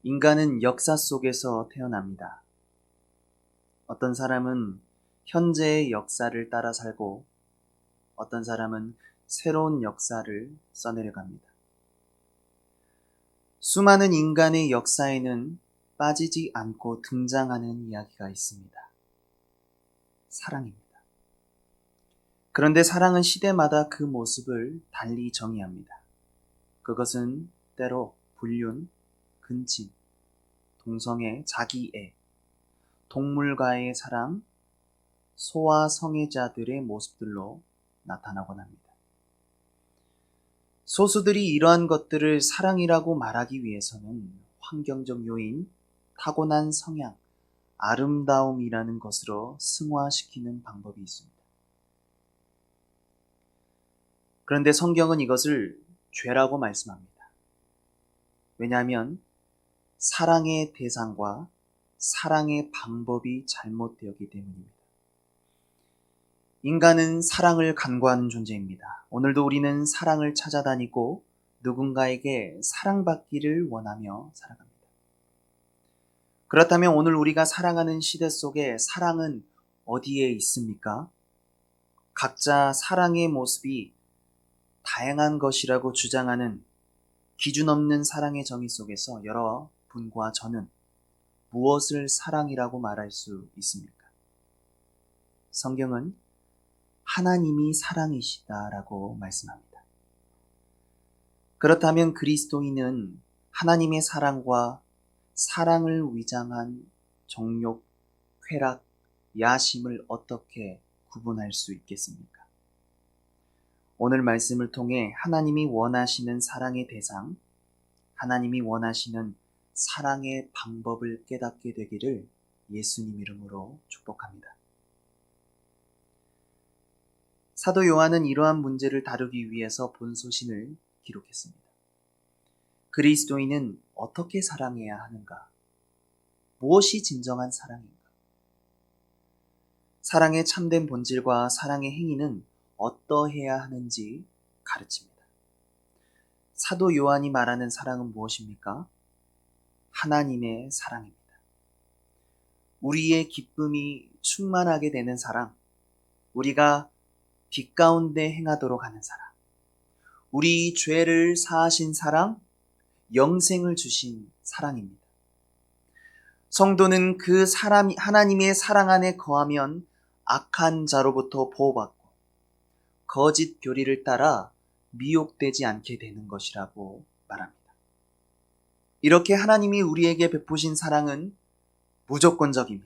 인간은 역사 속에서 태어납니다. 어떤 사람은 현재의 역사를 따라 살고 어떤 사람은 새로운 역사를 써내려갑니다. 수많은 인간의 역사에는 빠지지 않고 등장하는 이야기가 있습니다. 사랑입니다. 그런데 사랑은 시대마다 그 모습을 달리 정의합니다. 그것은 때로 불륜, 근친, 동성애, 자기애, 동물과의 사랑, 소아 성애자들의 모습들로 나타나곤 합니다. 소수들이 이러한 것들을 사랑이라고 말하기 위해서는 환경적 요인, 타고난 성향, 아름다움이라는 것으로 승화시키는 방법이 있습니다. 그런데 성경은 이것을 죄라고 말씀합니다. 왜냐하면 사랑의 대상과 사랑의 방법이 잘못되었기 때문입니다. 인간은 사랑을 간구하는 존재입니다. 오늘도 우리는 사랑을 찾아다니고 누군가에게 사랑받기를 원하며 살아갑니다. 그렇다면 오늘 우리가 살아가는 시대 속에 사랑은 어디에 있습니까? 각자 사랑의 모습이 다양한 것이라고 주장하는 기준 없는 사랑의 정의 속에서 여러분과 저는 무엇을 사랑이라고 말할 수 있습니까? 성경은 하나님이 사랑이시다라고 말씀합니다. 그렇다면 그리스도인은 하나님의 사랑과 사랑을 위장한 정욕, 쾌락, 야심을 어떻게 구분할 수 있겠습니까? 오늘 말씀을 통해 하나님이 원하시는 사랑의 대상, 하나님이 원하시는 사랑의 방법을 깨닫게 되기를 예수님 이름으로 축복합니다. 사도 요한은 이러한 문제를 다루기 위해서 본소신을 기록했습니다. 그리스도인은 어떻게 사랑해야 하는가? 무엇이 진정한 사랑인가? 사랑의 참된 본질과 사랑의 행위는 어떠해야 하는지 가르칩니다. 사도 요한이 말하는 사랑은 무엇입니까? 하나님의 사랑입니다. 우리의 기쁨이 충만하게 되는 사랑, 우리가 빛 가운데 행하도록 하는 사랑, 우리 죄를 사하신 사랑, 영생을 주신 사랑입니다. 성도는 그 하나님의 사랑 안에 거하면 악한 자로부터 보호받고 거짓 교리를 따라 미혹되지 않게 되는 것이라고 말합니다. 이렇게 하나님이 우리에게 베푸신 사랑은 무조건적이며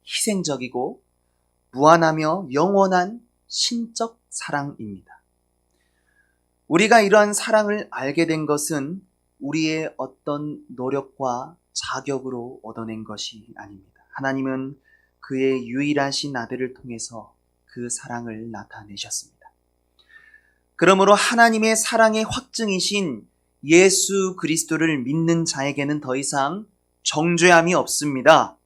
희생적이고 무한하며 영원한 신적 사랑입니다. 우리가 이러한 사랑을 알게 된 것은 우리의 어떤 노력과 자격으로 얻어낸 것이 아닙니다. 하나님은 그의 유일하신 아들을 통해서 그 사랑을 나타내셨습니다. 그러므로 하나님의 사랑의 확증이신 예수 그리스도를 믿는 자에게는 더 이상 정죄함이 없습니다.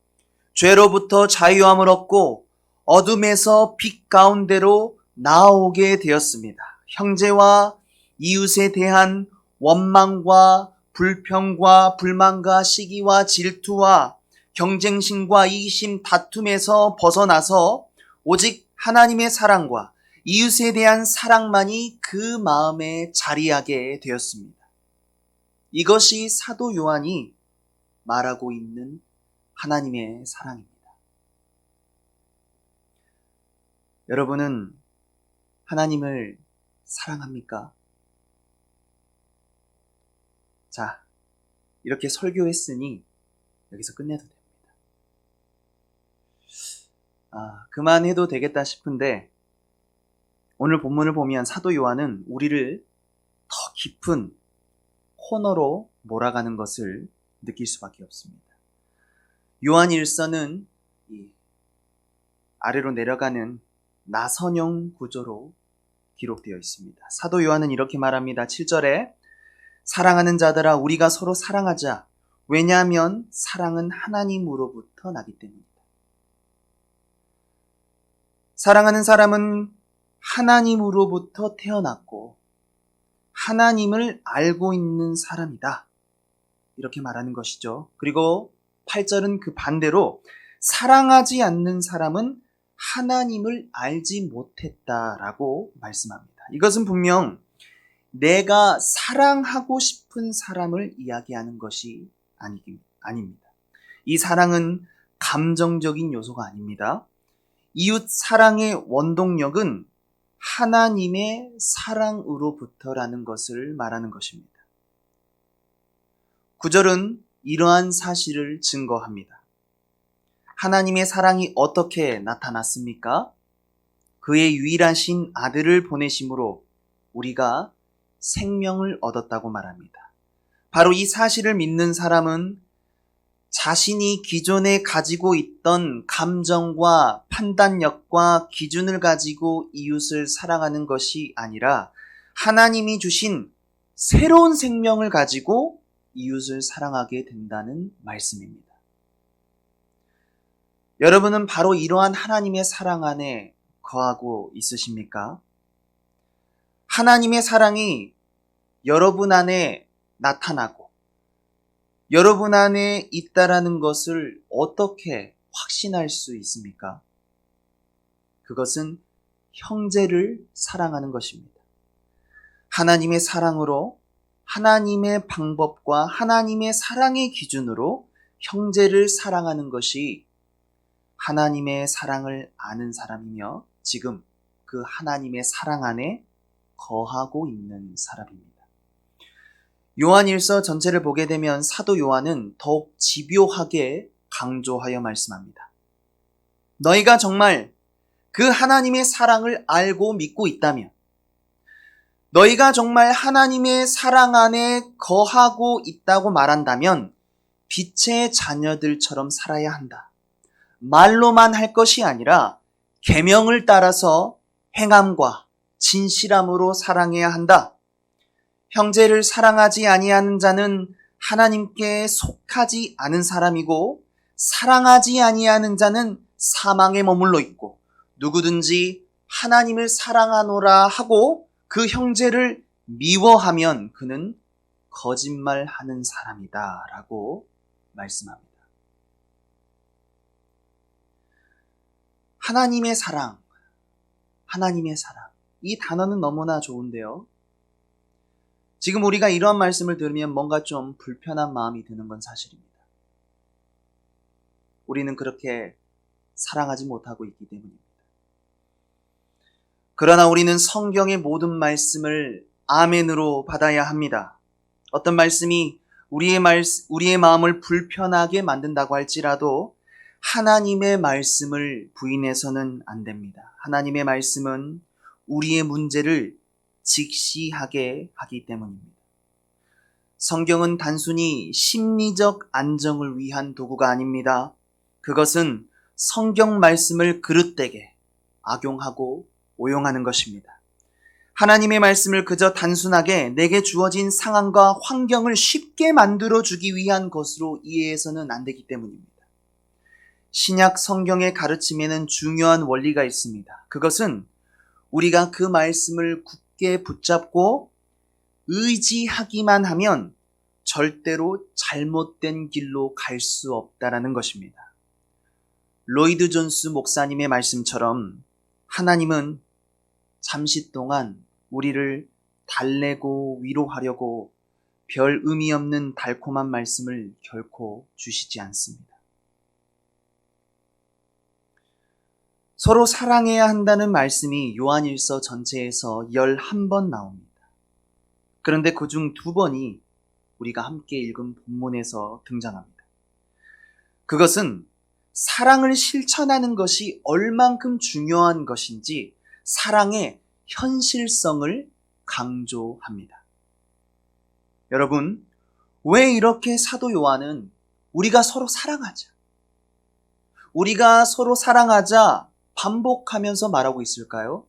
죄로부터 자유함을 얻고 어둠에서 빛 가운데로 나아오게 되었습니다. 형제와 이웃에 대한 원망과 불평과 불만과 시기와 질투와 경쟁심과 이기심, 다툼에서 벗어나서 오직 하나님의 사랑과 이웃에 대한 사랑만이 그 마음에 자리하게 되었습니다. 이것이 사도 요한이 말하고 있는 하나님의 사랑입니다. 여러분은 하나님을 사랑합니까? 자, 이렇게 설교했으니 여기서 끝내도 됩니다. 그만해도 되겠다 싶은데 오늘 본문을 보면 사도 요한은 우리를 더 깊은 코너로 몰아가는 것을 느낄 수밖에 없습니다. 요한 일서는 아래로 내려가는 나선형 구조로 기록되어 있습니다. 사도 요한은 이렇게 말합니다. 7절에 사랑하는 자들아 우리가 서로 사랑하자. 왜냐하면 사랑은 하나님으로부터 나기 때문이다. 사랑하는 사람은 하나님으로부터 태어났고 하나님을 알고 있는 사람이다. 이렇게 말하는 것이죠. 그리고 8절은 그 반대로 사랑하지 않는 사람은 하나님을 알지 못했다라고 말씀합니다. 이것은 분명 내가 사랑하고 싶은 사람을 이야기하는 것이 아닙니다. 이 사랑은 감정적인 요소가 아닙니다. 이웃 사랑의 원동력은 하나님의 사랑으로부터라는 것을 말하는 것입니다. 9절은 이러한 사실을 증거합니다. 하나님의 사랑이 어떻게 나타났습니까? 그의 유일하신 아들을 보내심으로 우리가 생명을 얻었다고 말합니다. 바로 이 사실을 믿는 사람은 자신이 기존에 가지고 있던 감정과 판단력과 기준을 가지고 이웃을 사랑하는 것이 아니라 하나님이 주신 새로운 생명을 가지고 이웃을 사랑하게 된다는 말씀입니다. 여러분은 바로 이러한 하나님의 사랑 안에 거하고 있으십니까? 하나님의 사랑이 여러분 안에 나타나고 여러분 안에 있다라는 것을 어떻게 확신할 수 있습니까? 그것은 형제를 사랑하는 것입니다. 하나님의 사랑으로 하나님의 방법과 하나님의 사랑의 기준으로 형제를 사랑하는 것이 하나님의 사랑을 아는 사람이며 지금 그 하나님의 사랑 안에 거하고 있는 사람입니다. 요한일서 전체를 보게 되면 사도 요한은 더욱 집요하게 강조하여 말씀합니다. 너희가 정말 그 하나님의 사랑을 알고 믿고 있다면, 너희가 정말 하나님의 사랑 안에 거하고 있다고 말한다면 빛의 자녀들처럼 살아야 한다. 말로만 할 것이 아니라 계명을 따라서 행함과 진실함으로 사랑해야 한다. 형제를 사랑하지 아니하는 자는 하나님께 속하지 않은 사람이고 사랑하지 아니하는 자는 사망에 머물러 있고 누구든지 하나님을 사랑하노라 하고 그 형제를 미워하면 그는 거짓말하는 사람이다 라고 말씀합니다. 하나님의 사랑, 이 단어는 너무나 좋은데요. 지금 우리가 이러한 말씀을 들으면 뭔가 좀 불편한 마음이 드는 건 사실입니다. 우리는 그렇게 사랑하지 못하고 있기 때문입니다. 그러나 우리는 성경의 모든 말씀을 아멘으로 받아야 합니다. 어떤 말씀이 우리의 마음을 불편하게 만든다고 할지라도 하나님의 말씀을 부인해서는 안 됩니다. 하나님의 말씀은 우리의 문제를 직시하게 하기 때문입니다. 성경은 단순히 심리적 안정을 위한 도구가 아닙니다. 그것은 성경 말씀을 그릇되게 악용하고 오용하는 것입니다. 하나님의 말씀을 그저 단순하게 내게 주어진 상황과 환경을 쉽게 만들어주기 위한 것으로 이해해서는 안 되기 때문입니다. 신약 성경의 가르침에는 중요한 원리가 있습니다. 그것은 우리가 그 말씀을 굳게 붙잡고 의지하기만 하면 절대로 잘못된 길로 갈 수 없다라는 것입니다. 로이드 존스 목사님의 말씀처럼 하나님은 잠시 동안 우리를 달래고 위로하려고 별 의미 없는 달콤한 말씀을 결코 주시지 않습니다. 서로 사랑해야 한다는 말씀이 요한일서 전체에서 11번 나옵니다. 그런데 그중 2번이 우리가 함께 읽은 본문에서 등장합니다. 그것은 사랑을 실천하는 것이 얼만큼 중요한 것인지 사랑의 현실성을 강조합니다. 여러분, 왜 이렇게 사도 요한은 우리가 서로 사랑하자 반복하면서 말하고 있을까요?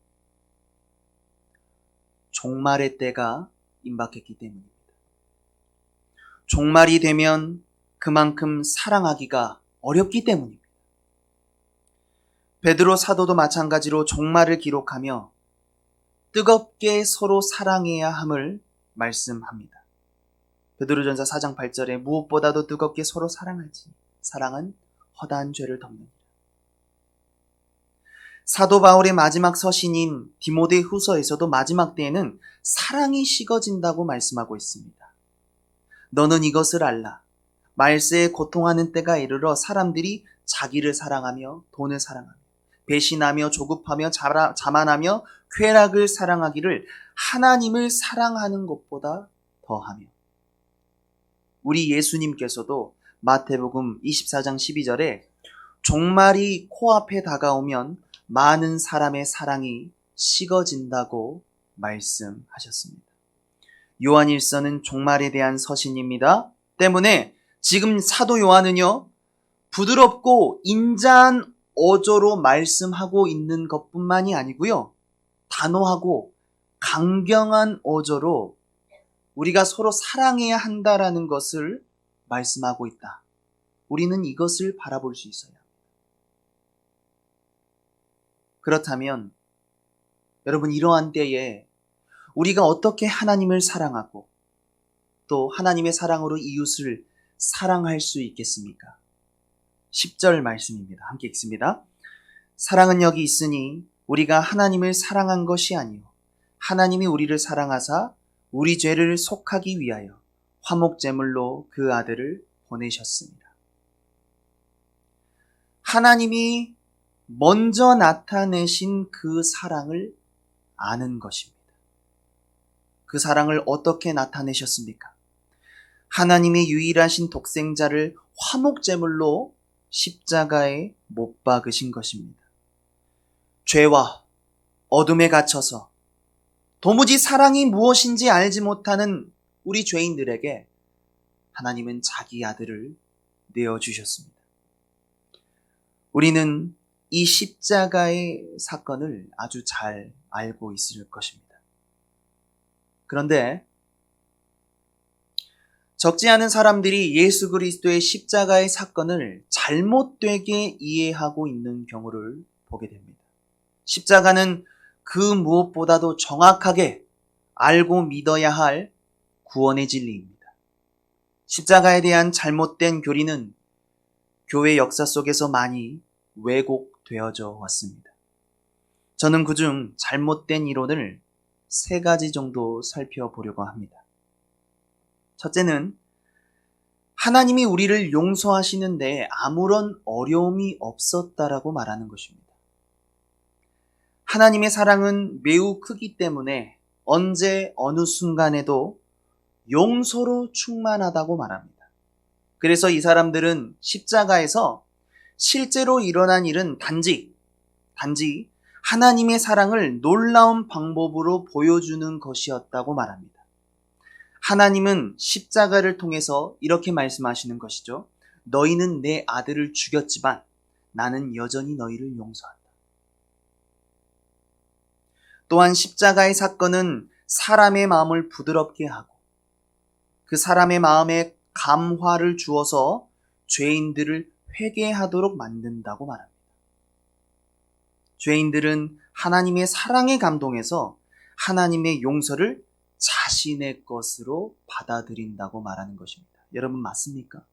종말의 때가 임박했기 때문입니다. 종말이 되면 그만큼 사랑하기가 어렵기 때문입니다. 베드로 사도도 마찬가지로 종말을 기록하며 뜨겁게 서로 사랑해야 함을 말씀합니다. 베드로전서 4장 8절에 무엇보다도 뜨겁게 서로 사랑하지. 사랑은 허다한 죄를 덮는다. 사도 바울의 마지막 서신인 디모데 후서에서도 마지막 때에는 사랑이 식어진다고 말씀하고 있습니다. 너는 이것을 알라. 말세에 고통하는 때가 이르러 사람들이 자기를 사랑하며 돈을 사랑하며 배신하며 조급하며 자만하며 쾌락을 사랑하기를 하나님을 사랑하는 것보다 더하며. 우리 예수님께서도 마태복음 24장 12절에 종말이 코앞에 다가오면 많은 사람의 사랑이 식어진다고 말씀하셨습니다. 요한일서는 종말에 대한 서신입니다. 때문에 지금 사도 요한은요, 부드럽고 인자한 어조로 말씀하고 있는 것뿐만이 아니고요, 단호하고 강경한 어조로 우리가 서로 사랑해야 한다라는 것을 말씀하고 있다. 우리는 이것을 바라볼 수 있어요. 그렇다면 여러분, 이러한 때에 우리가 어떻게 하나님을 사랑하고 또 하나님의 사랑으로 이웃을 사랑할 수 있겠습니까? 10절 말씀입니다. 함께 읽습니다. 사랑은 여기 있으니 우리가 하나님을 사랑한 것이 아니요 하나님이 우리를 사랑하사 우리 죄를 속하기 위하여 화목제물로 그 아들을 보내셨습니다. 하나님이 먼저 나타내신 그 사랑을 아는 것입니다. 그 사랑을 어떻게 나타내셨습니까? 하나님의 유일하신 독생자를 화목제물로 십자가에 못 박으신 것입니다. 죄와 어둠에 갇혀서 도무지 사랑이 무엇인지 알지 못하는 우리 죄인들에게 하나님은 자기 아들을 내어주셨습니다. 우리는 이 십자가의 사건을 아주 잘 알고 있을 것입니다. 그런데 적지 않은 사람들이 예수 그리스도의 십자가의 사건을 잘못되게 이해하고 있는 경우를 보게 됩니다. 십자가는 그 무엇보다도 정확하게 알고 믿어야 할 구원의 진리입니다. 십자가에 대한 잘못된 교리는 교회 역사 속에서 많이 왜곡되어져 왔습니다. 저는 그중 잘못된 이론을 3가지 정도 살펴보려고 합니다. 첫째는 하나님이 우리를 용서하시는데 아무런 어려움이 없었다라고 말하는 것입니다. 하나님의 사랑은 매우 크기 때문에 언제 어느 순간에도 용서로 충만하다고 말합니다. 그래서 이 사람들은 십자가에서 실제로 일어난 일은 단지 하나님의 사랑을 놀라운 방법으로 보여주는 것이었다고 말합니다. 하나님은 십자가를 통해서 이렇게 말씀하시는 것이죠. 너희는 내 아들을 죽였지만 나는 여전히 너희를 용서한다. 또한 십자가의 사건은 사람의 마음을 부드럽게 하고 그 사람의 마음에 감화를 주어서 죄인들을 회개하도록 만든다고 말합니다. 죄인들은 하나님의 사랑에 감동해서 하나님의 용서를 자신의 것으로 받아들인다고 말하는 것입니다. 여러분, 맞습니까?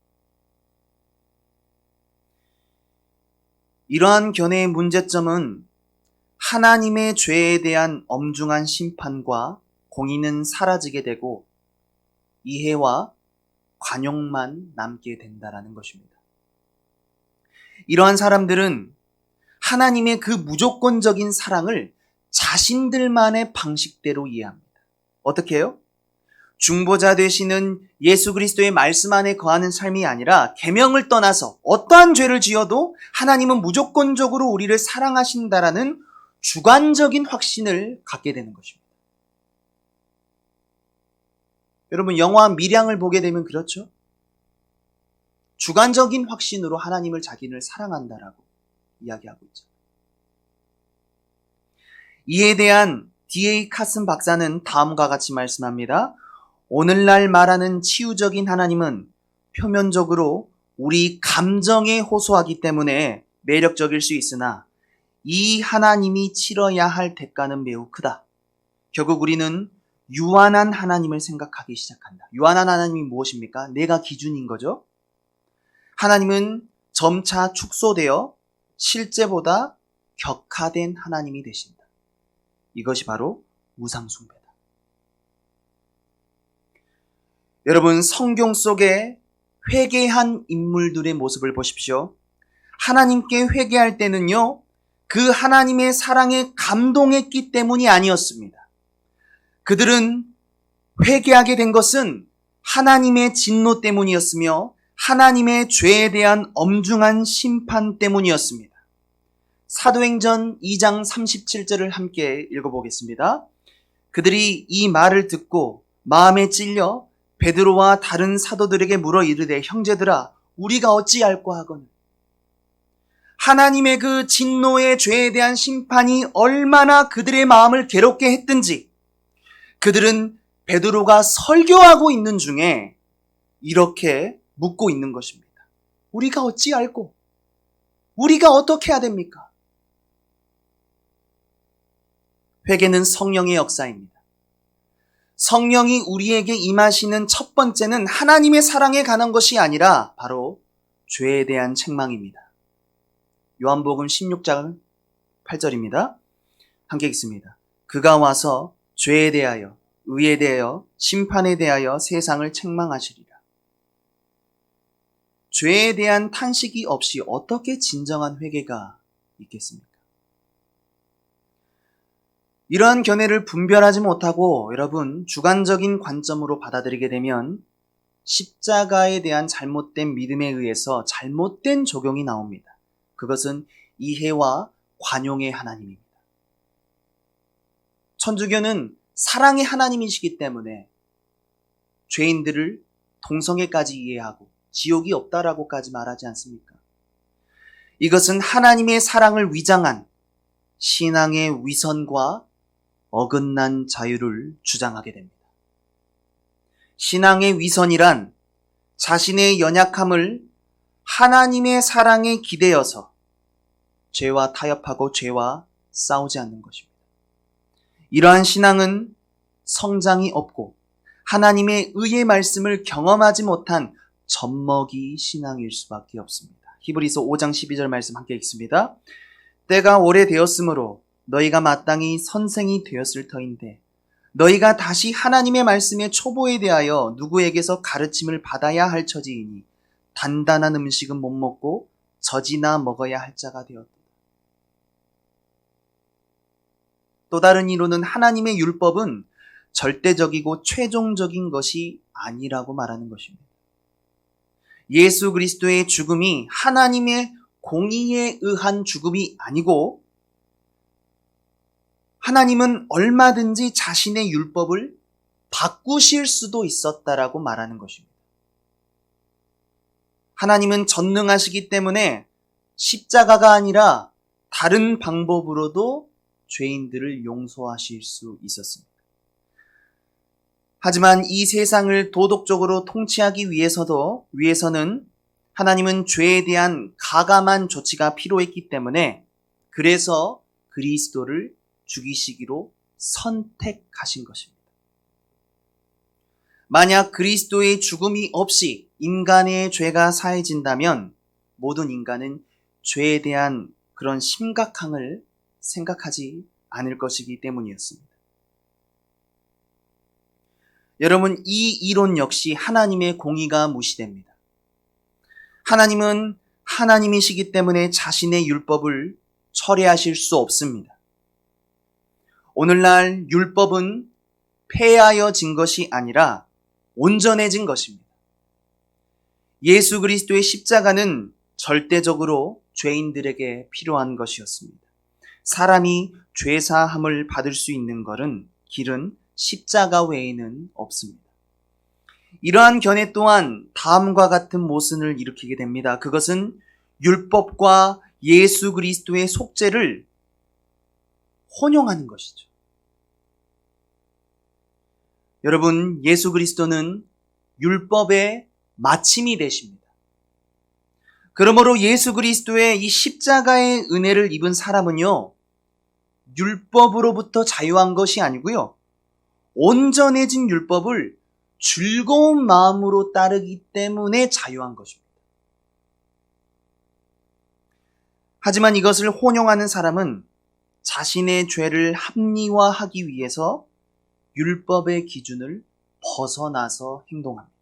이러한 견해의 문제점은 하나님의 죄에 대한 엄중한 심판과 공의는 사라지게 되고 이해와 관용만 남게 된다라는 것입니다. 이러한 사람들은 하나님의 그 무조건적인 사랑을 자신들만의 방식대로 이해합니다. 어떻게 해요? 중보자 되시는 예수 그리스도의 말씀 안에 거하는 삶이 아니라 계명을 떠나서 어떠한 죄를 지어도 하나님은 무조건적으로 우리를 사랑하신다라는 주관적인 확신을 갖게 되는 것입니다. 여러분, 영화 밀양을 보게 되면 그렇죠? 주관적인 확신으로 하나님을 자기를 사랑한다라고 이야기하고 있죠. 이에 대한 D.A. 카슨 박사는 다음과 같이 말씀합니다. 오늘날 말하는 치유적인 하나님은 표면적으로 우리 감정에 호소하기 때문에 매력적일 수 있으나 이 하나님이 치러야 할 대가는 매우 크다. 결국 우리는 유한한 하나님을 생각하기 시작한다. 유한한 하나님이 무엇입니까? 내가 기준인 거죠. 하나님은 점차 축소되어 실제보다 격화된 하나님이 되신다. 이것이 바로 우상숭배다. 여러분, 성경 속에 회개한 인물들의 모습을 보십시오. 하나님께 회개할 때는요, 그 하나님의 사랑에 감동했기 때문이 아니었습니다. 그들은 회개하게 된 것은 하나님의 진노 때문이었으며 하나님의 죄에 대한 엄중한 심판 때문이었습니다. 사도행전 2장 37절을 함께 읽어보겠습니다. 그들이 이 말을 듣고 마음에 찔려 베드로와 다른 사도들에게 물어 이르되 형제들아 우리가 어찌할꼬 하거늘. 하나님의 그 진노의 죄에 대한 심판이 얼마나 그들의 마음을 괴롭게 했든지 그들은 베드로가 설교하고 있는 중에 이렇게 묻고 있는 것입니다. 우리가 어찌할꼬? 우리가 어떻게 해야 됩니까? 회개는 성령의 역사입니다. 성령이 우리에게 임하시는 첫 번째는 하나님의 사랑에 관한 것이 아니라 바로 죄에 대한 책망입니다. 요한복음 16장 8절입니다. 함께 읽습니다. 그가 와서 죄에 대하여, 의에 대하여, 심판에 대하여 세상을 책망하시리라. 죄에 대한 탄식이 없이 어떻게 진정한 회개가 있겠습니까? 이러한 견해를 분별하지 못하고 여러분 주관적인 관점으로 받아들이게 되면 십자가에 대한 잘못된 믿음에 의해서 잘못된 적용이 나옵니다. 그것은 이해와 관용의 하나님입니다. 천주교는 사랑의 하나님이시기 때문에 죄인들을 동성애까지 이해하고 지옥이 없다라고까지 말하지 않습니까? 이것은 하나님의 사랑을 위장한 신앙의 위선과 어긋난 자유를 주장하게 됩니다. 신앙의 위선이란 자신의 연약함을 하나님의 사랑에 기대어서 죄와 타협하고 죄와 싸우지 않는 것입니다. 이러한 신앙은 성장이 없고 하나님의 의의 말씀을 경험하지 못한 젖먹이 신앙일 수밖에 없습니다. 히브리서 5장 12절 말씀 함께 읽습니다. 때가 오래되었으므로 너희가 마땅히 선생이 되었을 터인데 너희가 다시 하나님의 말씀의 초보에 대하여 누구에게서 가르침을 받아야 할 처지이니 단단한 음식은 못 먹고 젖이나 먹어야 할 자가 되었다. 또 다른 이로는 하나님의 율법은 절대적이고 최종적인 것이 아니라고 말하는 것입니다. 예수 그리스도의 죽음이 하나님의 공의에 의한 죽음이 아니고 하나님은 얼마든지 자신의 율법을 바꾸실 수도 있었다라고 말하는 것입니다. 하나님은 전능하시기 때문에 십자가가 아니라 다른 방법으로도 죄인들을 용서하실 수 있었습니다. 하지만 이 세상을 도덕적으로 통치하기 위해서는 하나님은 죄에 대한 가감한 조치가 필요했기 때문에 그래서 그리스도를 죽이시기로 선택하신 것입니다. 만약 그리스도의 죽음이 없이 인간의 죄가 사해진다면 모든 인간은 죄에 대한 그런 심각함을 생각하지 않을 것이기 때문이었습니다. 여러분, 이 이론 역시 하나님의 공의가 무시됩니다. 하나님은 하나님이시기 때문에 자신의 율법을 철회하실 수 없습니다. 오늘날 율법은 폐하여진 것이 아니라 온전해진 것입니다. 예수 그리스도의 십자가는 절대적으로 죄인들에게 필요한 것이었습니다. 사람이 죄사함을 받을 수 있는 길은 십자가 외에는 없습니다. 이러한 견해 또한 다음과 같은 모순을 일으키게 됩니다. 그것은 율법과 예수 그리스도의 속죄를 혼용하는 것이죠. 여러분, 예수 그리스도는 율법의 마침이 되십니다. 그러므로 예수 그리스도의 이 십자가의 은혜를 입은 사람은요, 율법으로부터 자유한 것이 아니고요, 온전해진 율법을 즐거운 마음으로 따르기 때문에 자유한 것입니다. 하지만 이것을 혼용하는 사람은 자신의 죄를 합리화하기 위해서 율법의 기준을 벗어나서 행동합니다.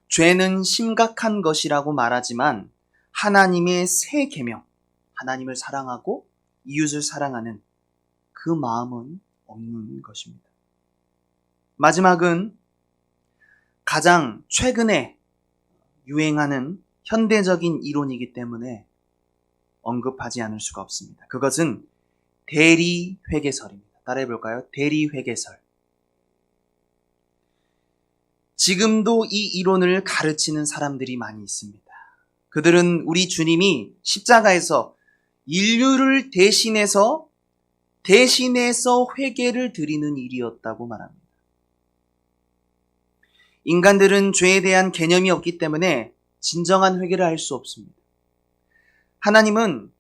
죄는 심각한 것이라고 말하지만 하나님의 새 계명, 하나님을 사랑하고 이웃을 사랑하는 그 마음은 없는 것입니다. 마지막은 가장 최근에 유행하는 현대적인 이론이기 때문에 언급하지 않을 수가 없습니다. 그것은 대리회개설입니다. 따라해 볼까요? 대리회개설. 지금도 이 이론을 가르치는 사람들이 많이 있습니다. 그들은 우리 주님이 십자가에서 인류를 대신해서 회개를 드리는 일이었다고 말합니다. 인간들은 죄에 대한 개념이 없기 때문에 진정한 회개를 할 수 없습니다. 하나님은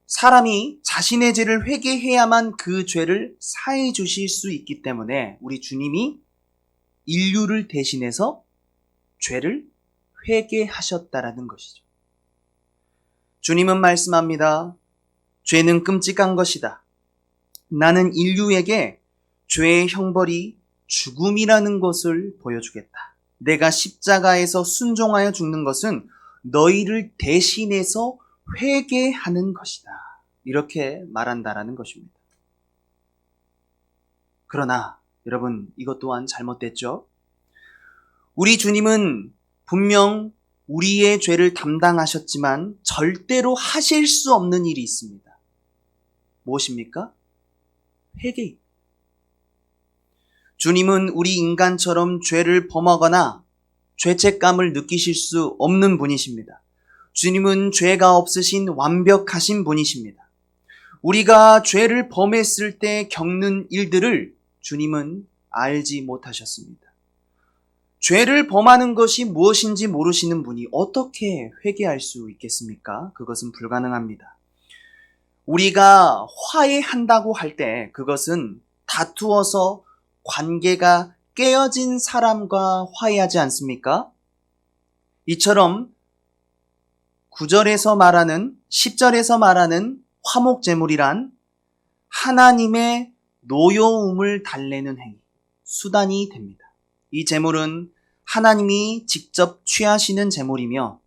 사람이 자신의 죄를 회개해야만 그 죄를 사해 주실 수 있기 때문에 우리 주님이 인류를 대신해서 죄를 회개하셨다라는 것이죠. 주님은 말씀합니다. 죄는 끔찍한 것이다. 나는 인류에게 죄의 형벌이 죽음이라는 것을 보여주겠다. 내가 십자가에서 순종하여 죽는 것은 너희를 대신해서 회개하는 것이다. 이렇게 말한다라는 것입니다. 그러나 여러분, 이것 또한 잘못됐죠? 우리 주님은 분명 우리의 죄를 담당하셨지만 절대로 하실 수 없는 일이 있습니다. 무엇입니까? 회개입니다. 주님은 우리 인간처럼 죄를 범하거나 죄책감을 느끼실 수 없는 분이십니다. 주님은 죄가 없으신 완벽하신 분이십니다. 우리가 죄를 범했을 때 겪는 일들을 주님은 알지 못하셨습니다. 죄를 범하는 것이 무엇인지 모르시는 분이 어떻게 회개할 수 있겠습니까? 그것은 불가능합니다. 우리가 화해한다고 할 때 그것은 다투어서 관계가 깨어진 사람과 화해하지 않습니까? 이처럼 9절에서 말하는 10절에서 말하는 화목제물이란 하나님의 노여움을 달래는 행위, 수단이 됩니다. 이 제물은 하나님이 직접 취하시는 제물이며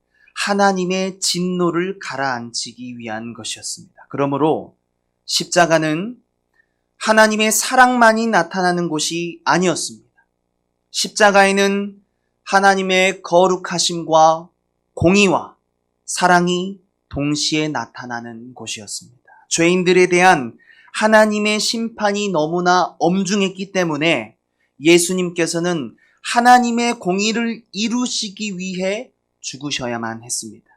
하나님의 진노를 가라앉히기 위한 것이었습니다. 그러므로 십자가는 하나님의 사랑만이 나타나는 곳이 아니었습니다. 십자가에는 하나님의 거룩하심과 공의와 사랑이 동시에 나타나는 곳이었습니다. 죄인들에 대한 하나님의 심판이 너무나 엄중했기 때문에 예수님께서는 하나님의 공의를 이루시기 위해 죽으셔야만 했습니다.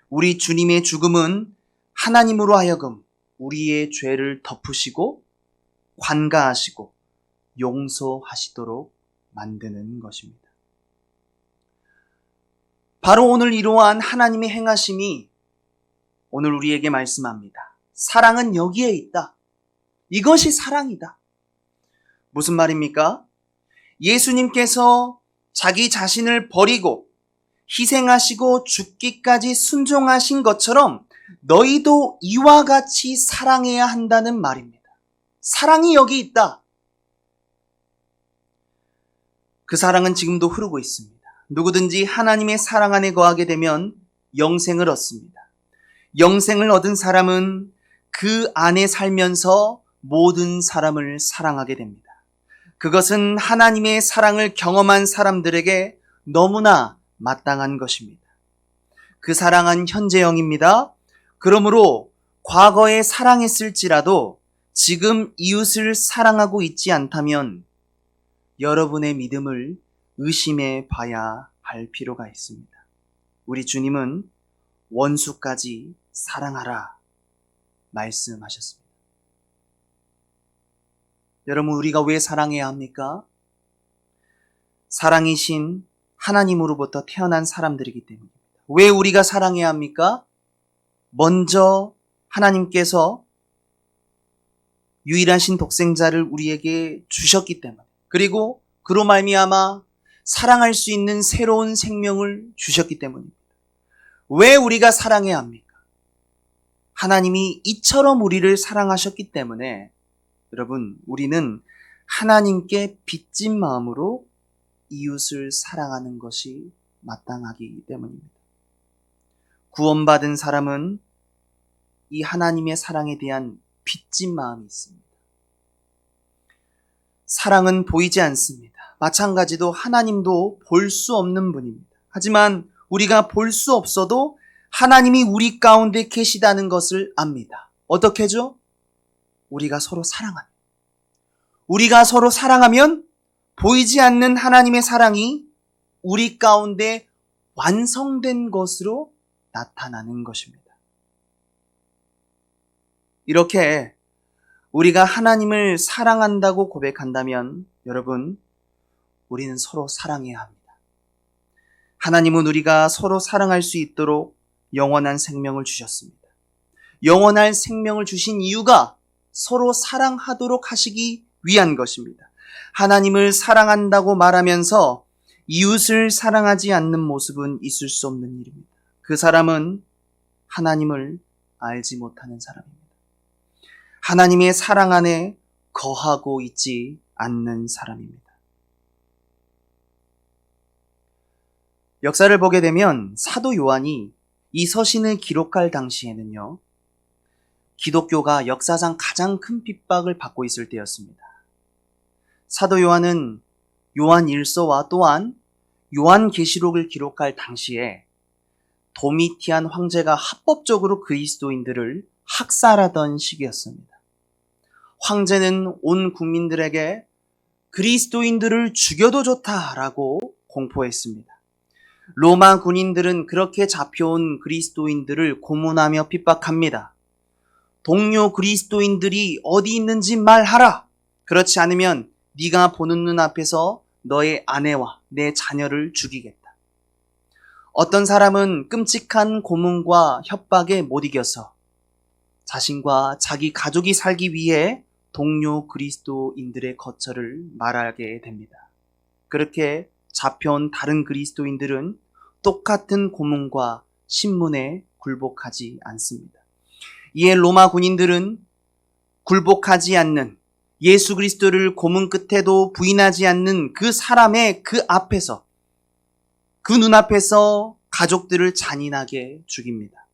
우리 주님의 죽음은 하나님으로 하여금 우리의 죄를 덮으시고 관가하시고 용서하시도록 만드는 것입니다. 바로 오늘 이러한 하나님의 행하심이 오늘 우리에게 말씀합니다. 사랑은 여기에 있다. 이것이 사랑이다. 무슨 말입니까? 예수님께서 자기 자신을 버리고 희생하시고 죽기까지 순종하신 것처럼 너희도 이와 같이 사랑해야 한다는 말입니다. 사랑이 여기 있다. 그 사랑은 지금도 흐르고 있습니다. 누구든지 하나님의 사랑 안에 거하게 되면 영생을 얻습니다. 영생을 얻은 사람은 그 안에 살면서 모든 사람을 사랑하게 됩니다. 그것은 하나님의 사랑을 경험한 사람들에게 너무나 마땅한 것입니다. 그 사랑은 현재형입니다. 그러므로 과거에 사랑했을지라도 지금 이웃을 사랑하고 있지 않다면 여러분의 믿음을 의심해 봐야 할 필요가 있습니다. 우리 주님은 원수까지 사랑하라 말씀하셨습니다. 여러분, 우리가 왜 사랑해야 합니까? 사랑이신 하나님으로부터 태어난 사람들이기 때문입니다. 왜 우리가 사랑해야 합니까? 먼저 하나님께서 유일하신 독생자를 우리에게 주셨기 때문에, 그리고 그로 말미암아 사랑할 수 있는 새로운 생명을 주셨기 때문입니다. 왜 우리가 사랑해야 합니까? 하나님이 이처럼 우리를 사랑하셨기 때문에 여러분, 우리는 하나님께 빚진 마음으로 이웃을 사랑하는 것이 마땅하기 때문입니다. 구원받은 사람은 이 하나님의 사랑에 대한 빚진 마음이 있습니다. 사랑은 보이지 않습니다. 마찬가지로 하나님도 볼 수 없는 분입니다. 하지만 우리가 볼 수 없어도 하나님이 우리 가운데 계시다는 것을 압니다. 어떻게죠? 우리가 서로 사랑합니다. 우리가 서로 사랑하면 보이지 않는 하나님의 사랑이 우리 가운데 완성된 것으로 나타나는 것입니다. 이렇게 우리가 하나님을 사랑한다고 고백한다면 여러분, 우리는 서로 사랑해야 합니다. 하나님은 우리가 서로 사랑할 수 있도록 영원한 생명을 주셨습니다. 영원한 생명을 주신 이유가 서로 사랑하도록 하시기 위한 것입니다. 하나님을 사랑한다고 말하면서 이웃을 사랑하지 않는 모습은 있을 수 없는 일입니다. 그 사람은 하나님을 알지 못하는 사람입니다. 하나님의 사랑 안에 거하고 있지 않는 사람입니다. 역사를 보게 되면 사도 요한이 이 서신을 기록할 당시에는요, 기독교가 역사상 가장 큰 핍박을 받고 있을 때였습니다. 사도 요한은 요한 1서와 또한 요한 계시록을 기록할 당시에 도미티안 황제가 합법적으로 그리스도인들을 학살하던 시기였습니다. 황제는 온 국민들에게 그리스도인들을 죽여도 좋다라고 공포했습니다. 로마 군인들은 그렇게 잡혀온 그리스도인들을 고문하며 핍박합니다. 동료 그리스도인들이 어디 있는지 말하라. 그렇지 않으면 네가 보는 눈앞에서 너의 아내와 내 자녀를 죽이겠다. 어떤 사람은 끔찍한 고문과 협박에 못 이겨서 자신과 자기 가족이 살기 위해 동료 그리스도인들의 거처를 말하게 됩니다. 그렇게 잡혀온 다른 그리스도인들은 똑같은 고문과 신문에 굴복하지 않습니다. 이에 로마 군인들은 굴복하지 않는, 예수 그리스도를 고문 끝에도 부인하지 않는 그 사람의 그 앞에서, 그 눈앞에서 가족들을 잔인하게 죽입니다.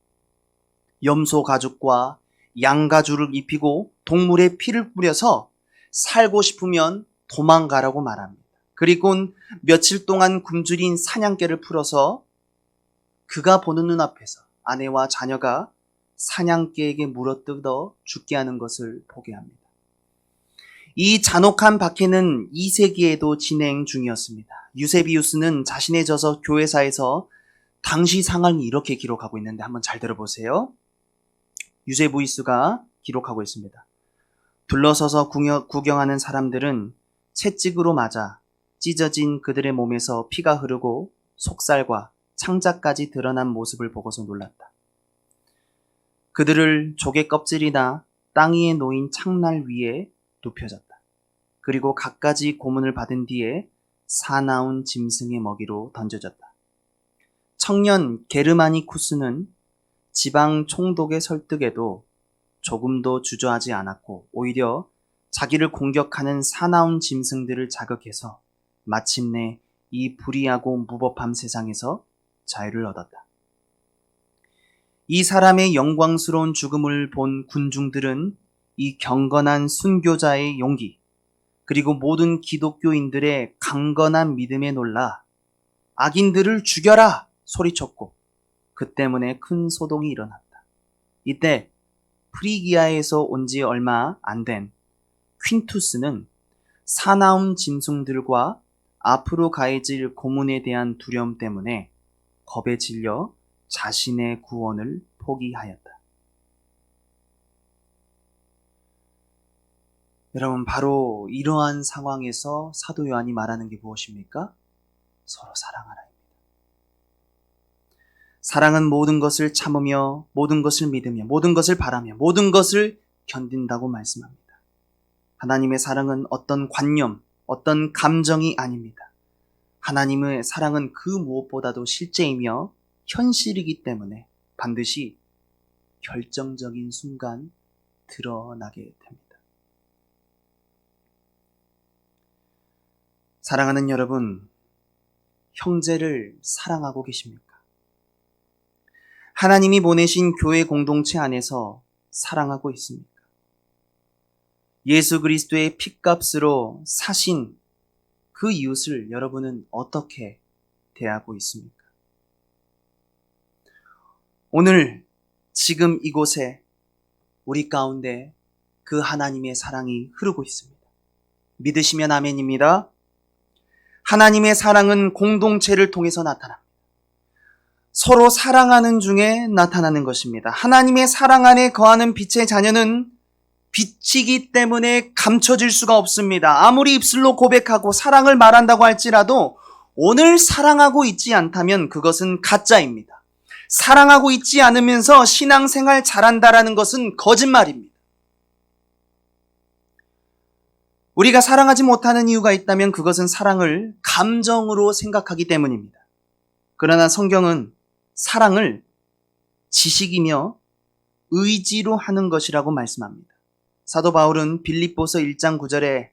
염소 가죽과 양 가죽을 입히고 동물의 피를 뿌려서 살고 싶으면 도망가라고 말합니다. 그리고 며칠 동안 굶주린 사냥개를 풀어서 그가 보는 눈앞에서 아내와 자녀가 사냥개에게 물어뜯어 죽게 하는 것을 보게 합니다. 이 잔혹한 박해는 2세기에도 진행 중이었습니다. 유세비우스는 자신의 저서 교회사에서 당시 상황이 이렇게 기록하고 있는데 한번 잘 들어보세요. 유세비우스가 기록하고 있습니다. 둘러서서 구경하는 사람들은 채찍으로 맞아 찢어진 그들의 몸에서 피가 흐르고 속살과 창자까지 드러난 모습을 보고서 놀랐다. 그들을 조개 껍질이나 땅 위에 놓인 창날 위에 눕혀졌다. 그리고 갖가지 고문을 받은 뒤에 사나운 짐승의 먹이로 던져졌다. 청년 게르마니쿠스는 지방 총독의 설득에도 조금도 주저하지 않았고 오히려 자기를 공격하는 사나운 짐승들을 자극해서 마침내 이 불의하고 무법한 세상에서 자유를 얻었다. 이 사람의 영광스러운 죽음을 본 군중들은 이 경건한 순교자의 용기, 그리고 모든 기독교인들의 강건한 믿음에 놀라 악인들을 죽여라 소리쳤고 그 때문에 큰 소동이 일어났다. 이때 프리기아에서 온 지 얼마 안 된 퀸투스는 사나운 짐승들과 앞으로 가해질 고문에 대한 두려움 때문에 겁에 질려 자신의 구원을 포기하였다. 여러분, 바로 이러한 상황에서 사도 요한이 말하는 게 무엇입니까? 서로 사랑하라입니다. 사랑은 모든 것을 참으며 모든 것을 믿으며 모든 것을 바라며 모든 것을 견딘다고 말씀합니다. 하나님의 사랑은 어떤 관념, 어떤 감정이 아닙니다. 하나님의 사랑은 그 무엇보다도 실제이며 현실이기 때문에 반드시 결정적인 순간 드러나게 됩니다. 사랑하는 여러분, 형제를 사랑하고 계십니까? 하나님이 보내신 교회 공동체 안에서 사랑하고 있습니까? 예수 그리스도의 핏값으로 사신 그 이웃을 여러분은 어떻게 대하고 있습니까? 오늘 지금 이곳에 우리 가운데 그 하나님의 사랑이 흐르고 있습니다. 믿으시면 아멘입니다. 하나님의 사랑은 공동체를 통해서 나타납니다. 서로 사랑하는 중에 나타나는 것입니다. 하나님의 사랑 안에 거하는 빛의 자녀는 빛이기 때문에 감춰질 수가 없습니다. 아무리 입술로 고백하고 사랑을 말한다고 할지라도 오늘 사랑하고 있지 않다면 그것은 가짜입니다. 사랑하고 있지 않으면서 신앙생활 잘한다라는 것은 거짓말입니다. 우리가 사랑하지 못하는 이유가 있다면 그것은 사랑을 감정으로 생각하기 때문입니다. 그러나 성경은 사랑을 지식이며 의지로 하는 것이라고 말씀합니다. 사도 바울은 빌립보서 1장 9절에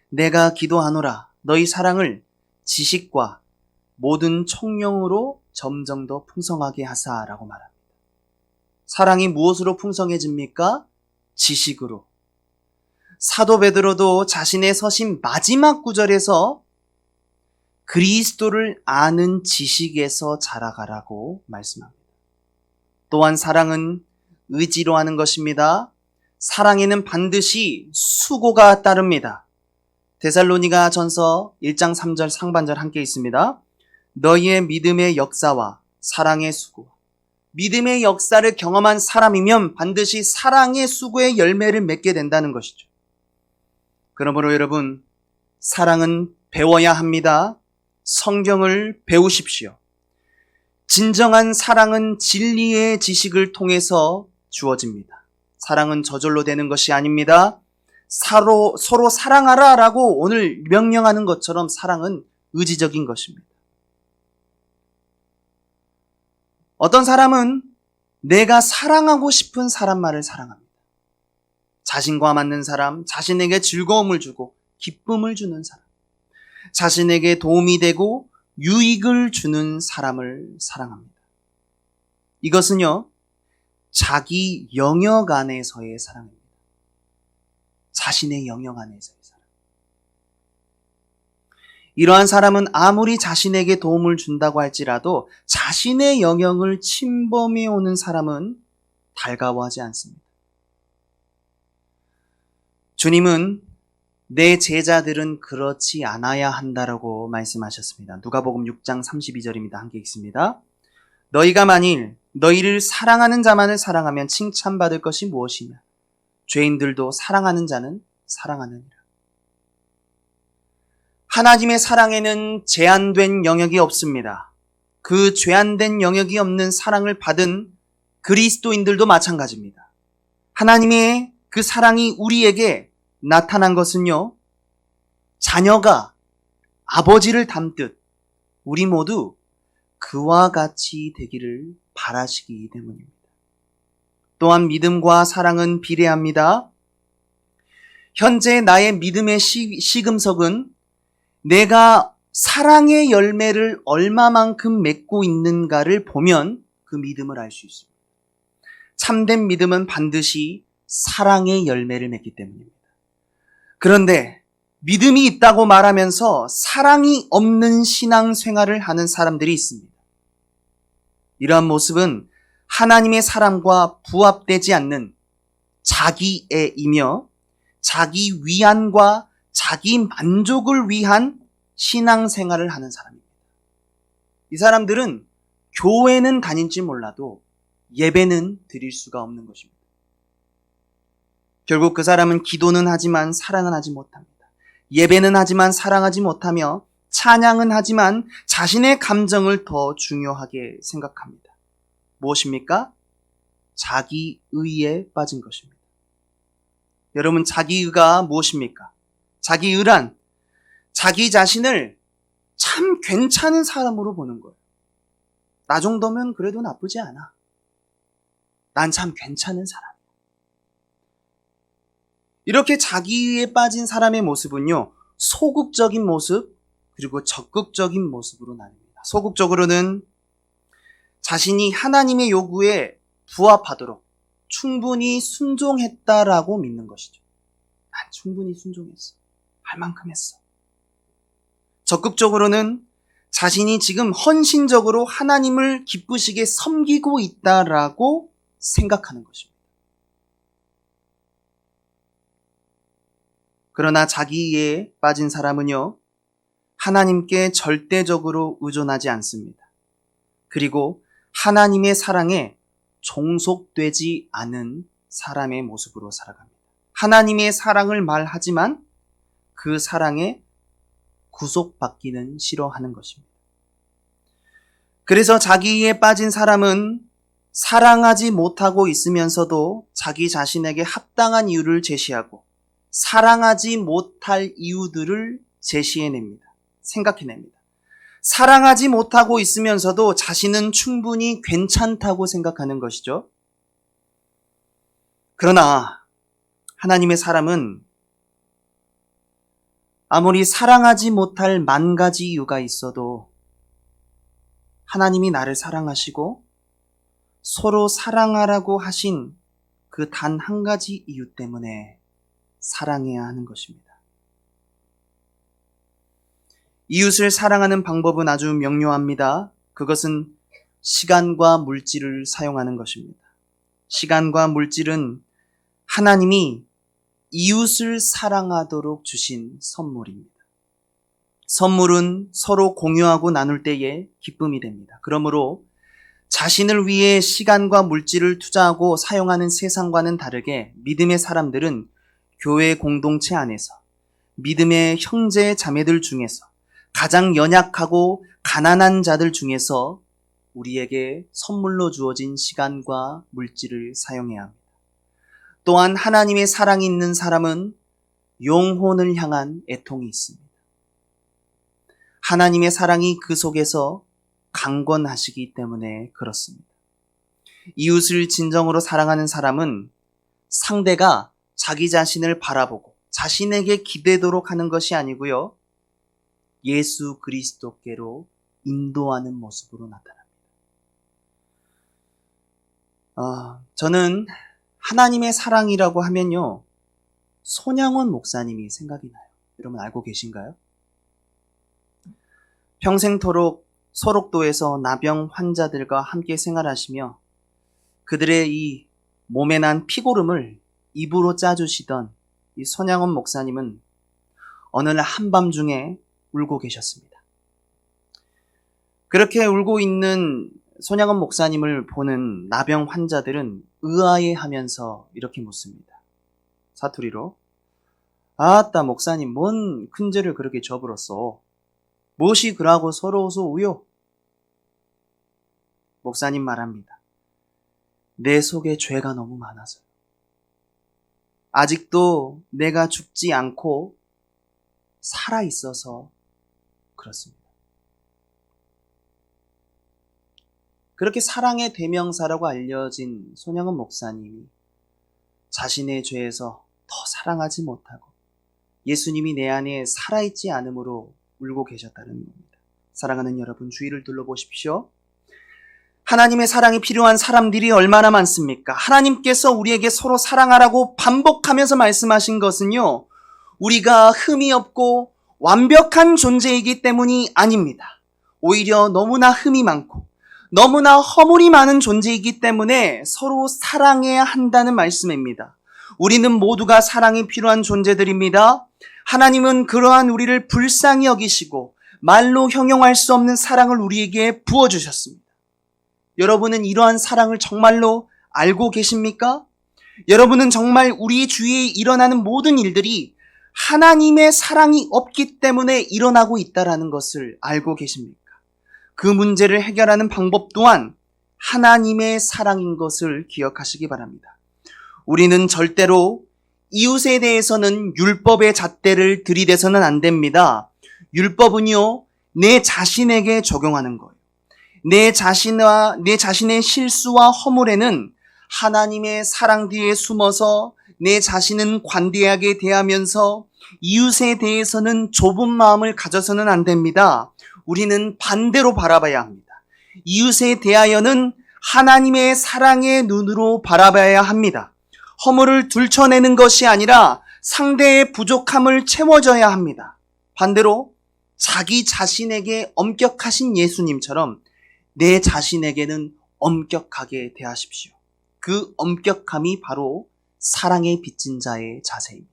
내가 기도하노라 너희 사랑을 지식과 모든 총명으로 점점 더 풍성하게 하사라고 말합니다. 사랑이 무엇으로 풍성해집니까? 지식으로. 사도 베드로도 자신의 서신 마지막 구절에서 그리스도를 아는 지식에서 자라가라고 말씀합니다. 또한 사랑은 의지로 하는 것입니다. 사랑에는 반드시 수고가 따릅니다. 데살로니가 전서 1장 3절 상반절 함께 있습니다. 너희의 믿음의 역사와 사랑의 수고. 믿음의 역사를 경험한 사람이면 반드시 사랑의 수고의 열매를 맺게 된다는 것이죠. 그러므로 여러분, 사랑은 배워야 합니다. 성경을 배우십시오. 진정한 사랑은 진리의 지식을 통해서 주어집니다. 사랑은 저절로 되는 것이 아닙니다. 서로 사랑하라 라고 오늘 명령하는 것처럼 사랑은 의지적인 것입니다. 어떤 사람은 내가 사랑하고 싶은 사람만을 사랑합니다. 자신과 맞는 사람, 자신에게 즐거움을 주고 기쁨을 주는 사람, 자신에게 도움이 되고 유익을 주는 사람을 사랑합니다. 이것은요, 자기 영역 안에서의 사랑입니다. 자신의 영역 안에서의 사랑. 이러한 사람은 아무리 자신에게 도움을 준다고 할지라도 자신의 영역을 침범해 오는 사람은 달가워하지 않습니다. 주님은 내 제자들은 그렇지 않아야 한다라고 말씀하셨습니다. 누가복음 6장 32절입니다. 함께 읽습니다. 너희가 만일 너희를 사랑하는 자만을 사랑하면 칭찬받을 것이 무엇이냐? 죄인들도 사랑하는 자는 사랑하느니라. 하나님의 사랑에는 제한된 영역이 없습니다. 그 제한된 영역이 없는 사랑을 받은 그리스도인들도 마찬가지입니다. 하나님의 그 사랑이 우리에게 나타난 것은요, 자녀가 아버지를 닮듯 우리 모두 그와 같이 되기를 바라시기 때문입니다. 또한 믿음과 사랑은 비례합니다. 현재 나의 믿음의 시금석은 내가 사랑의 열매를 얼마만큼 맺고 있는가를 보면 그 믿음을 알 수 있습니다. 참된 믿음은 반드시 사랑의 열매를 맺기 때문입니다. 그런데 믿음이 있다고 말하면서 사랑이 없는 신앙생활을 하는 사람들이 있습니다. 이러한 모습은 하나님의 사랑과 부합되지 않는 자기애이며 자기 위안과 자기 만족을 위한 신앙생활을 하는 사람입니다. 이 사람들은 교회는 다닌지 몰라도 예배는 드릴 수가 없는 것입니다. 결국 그 사람은 기도는 하지만 사랑은 하지 못합니다. 예배는 하지만 사랑하지 못하며 찬양은 하지만 자신의 감정을 더 중요하게 생각합니다. 무엇입니까? 자기의에 빠진 것입니다. 여러분, 자기의가 무엇입니까? 자기의란 자기 자신을 참 괜찮은 사람으로 보는 거예요. 나 정도면 그래도 나쁘지 않아. 난 참 괜찮은 사람. 이렇게 자기에 빠진 사람의 모습은요, 소극적인 모습, 그리고 적극적인 모습으로 나뉩니다. 소극적으로는 자신이 하나님의 요구에 부합하도록 충분히 순종했다라고 믿는 것이죠. 난 충분히 순종했어. 할 만큼 했어. 적극적으로는 자신이 지금 헌신적으로 하나님을 기쁘시게 섬기고 있다라고 생각하는 것입니다. 그러나 자기에 빠진 사람은요, 하나님께 절대적으로 의존하지 않습니다. 그리고 하나님의 사랑에 종속되지 않은 사람의 모습으로 살아갑니다. 하나님의 사랑을 말하지만 그 사랑에 구속받기는 싫어하는 것입니다. 그래서 자기에 빠진 사람은 사랑하지 못하고 있으면서도 자기 자신에게 합당한 이유를 제시하고 사랑하지 못할 이유들을 제시해냅니다. 생각해냅니다. 사랑하지 못하고 있으면서도 자신은 충분히 괜찮다고 생각하는 것이죠. 그러나 하나님의 사람은 아무리 사랑하지 못할 만 가지 이유가 있어도 하나님이 나를 사랑하시고 서로 사랑하라고 하신 그 단 한 가지 이유 때문에 사랑해야 하는 것입니다. 이웃을 사랑하는 방법은 아주 명료합니다. 그것은 시간과 물질을 사용하는 것입니다. 시간과 물질은 하나님이 이웃을 사랑하도록 주신 선물입니다. 선물은 서로 공유하고 나눌 때에 기쁨이 됩니다. 그러므로 자신을 위해 시간과 물질을 투자하고 사용하는 세상과는 다르게 믿음의 사람들은 교회 공동체 안에서 믿음의 형제 자매들 중에서 가장 연약하고 가난한 자들 중에서 우리에게 선물로 주어진 시간과 물질을 사용해야 합니다. 또한 하나님의 사랑이 있는 사람은 영혼을 향한 애통이 있습니다. 하나님의 사랑이 그 속에서 강권하시기 때문에 그렇습니다. 이웃을 진정으로 사랑하는 사람은 상대가 자기 자신을 바라보고 자신에게 기대도록 하는 것이 아니고요, 예수 그리스도께로 인도하는 모습으로 나타납니다. 저는 하나님의 사랑이라고 하면요, 손양원 목사님이 생각이 나요. 여러분 알고 계신가요? 평생토록 소록도에서 나병 환자들과 함께 생활하시며 그들의 이 몸에 난 피고름을 입으로 짜주시던 이 손양원 목사님은 어느 날 한밤중에 울고 계셨습니다. 그렇게 울고 있는 손양원 목사님을 보는 나병 환자들은 의아해하면서 이렇게 묻습니다. 사투리로, 아따 목사님 뭔 큰 죄를 그렇게 저불었어? 무엇이 그라고 서러워서 우요? 목사님 말합니다. 내 속에 죄가 너무 많아서요. 아직도 내가 죽지 않고 살아있어서 그렇습니다. 그렇게 사랑의 대명사라고 알려진 손양원 목사님이 자신의 죄에서 더 사랑하지 못하고 예수님이 내 안에 살아있지 않으므로 울고 계셨다는 겁니다. 사랑하는 여러분, 주위를 둘러보십시오. 하나님의 사랑이 필요한 사람들이 얼마나 많습니까? 하나님께서 우리에게 서로 사랑하라고 반복하면서 말씀하신 것은요, 우리가 흠이 없고 완벽한 존재이기 때문이 아닙니다. 오히려 너무나 흠이 많고 너무나 허물이 많은 존재이기 때문에 서로 사랑해야 한다는 말씀입니다. 우리는 모두가 사랑이 필요한 존재들입니다. 하나님은 그러한 우리를 불쌍히 여기시고 말로 형용할 수 없는 사랑을 우리에게 부어주셨습니다. 여러분은 이러한 사랑을 정말로 알고 계십니까? 여러분은 정말 우리 주위에 일어나는 모든 일들이 하나님의 사랑이 없기 때문에 일어나고 있다는 것을 알고 계십니까? 그 문제를 해결하는 방법 또한 하나님의 사랑인 것을 기억하시기 바랍니다. 우리는 절대로 이웃에 대해서는 율법의 잣대를 들이대서는 안 됩니다. 율법은요, 내 자신에게 적용하는 거예요. 내 자신의 실수와 허물에는 하나님의 사랑 뒤에 숨어서 내 자신은 관대하게 대하면서 이웃에 대해서는 좁은 마음을 가져서는 안 됩니다. 우리는 반대로 바라봐야 합니다. 이웃에 대하여는 하나님의 사랑의 눈으로 바라봐야 합니다. 허물을 들춰내는 것이 아니라 상대의 부족함을 채워줘야 합니다. 반대로 자기 자신에게 엄격하신 예수님처럼 내 자신에게는 엄격하게 대하십시오. 그 엄격함이 바로 사랑에 빚진 자의 자세입니다.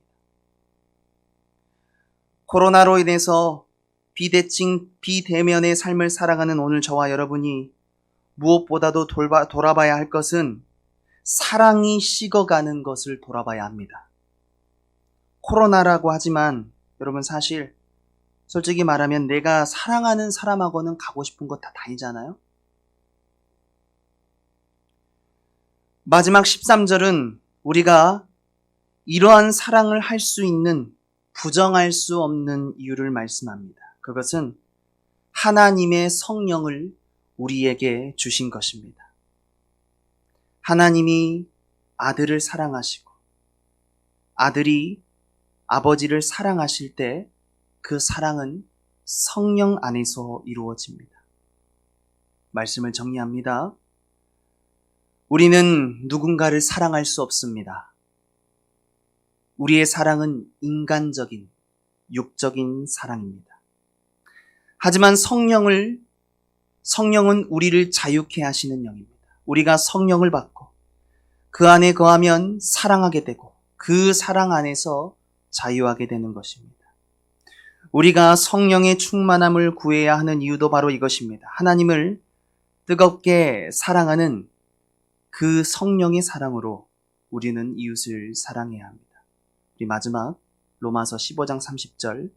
코로나로 인해서 비대면의 삶을 살아가는 오늘 저와 여러분이 무엇보다도 돌아봐야 할 것은 사랑이 식어가는 것을 돌아봐야 합니다. 코로나라고 하지만 여러분 사실 솔직히 말하면 내가 사랑하는 사람하고는 가고 싶은 거 다 다니잖아요. 마지막 13절은 우리가 이러한 사랑을 할 수 있는 부정할 수 없는 이유를 말씀합니다. 그것은 하나님의 성령을 우리에게 주신 것입니다. 하나님이 아들을 사랑하시고 아들이 아버지를 사랑하실 때 그 사랑은 성령 안에서 이루어집니다. 말씀을 정리합니다. 우리는 누군가를 사랑할 수 없습니다. 우리의 사랑은 인간적인, 육적인 사랑입니다. 하지만 성령은 우리를 자유케 하시는 영입니다. 우리가 성령을 받고 그 안에 거하면 사랑하게 되고 그 사랑 안에서 자유하게 되는 것입니다. 우리가 성령의 충만함을 구해야 하는 이유도 바로 이것입니다. 하나님을 뜨겁게 사랑하는 그 성령의 사랑으로 우리는 이웃을 사랑해야 합니다. 우리 마지막 로마서 15장 30절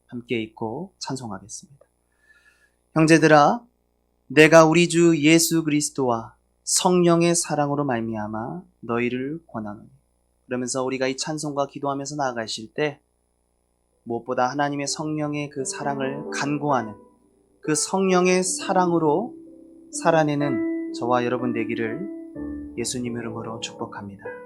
함께 읽고 찬송하겠습니다. 형제들아, 내가 우리 주 예수 그리스도와 성령의 사랑으로 말미암아 너희를 권하노니. 그러면서 우리가 이 찬송과 기도하면서 나아가실 때 무엇보다 하나님의 성령의 그 사랑을 간구하는 그 성령의 사랑으로 살아내는 저와 여러분 되기를 예수님 이름으로 축복합니다.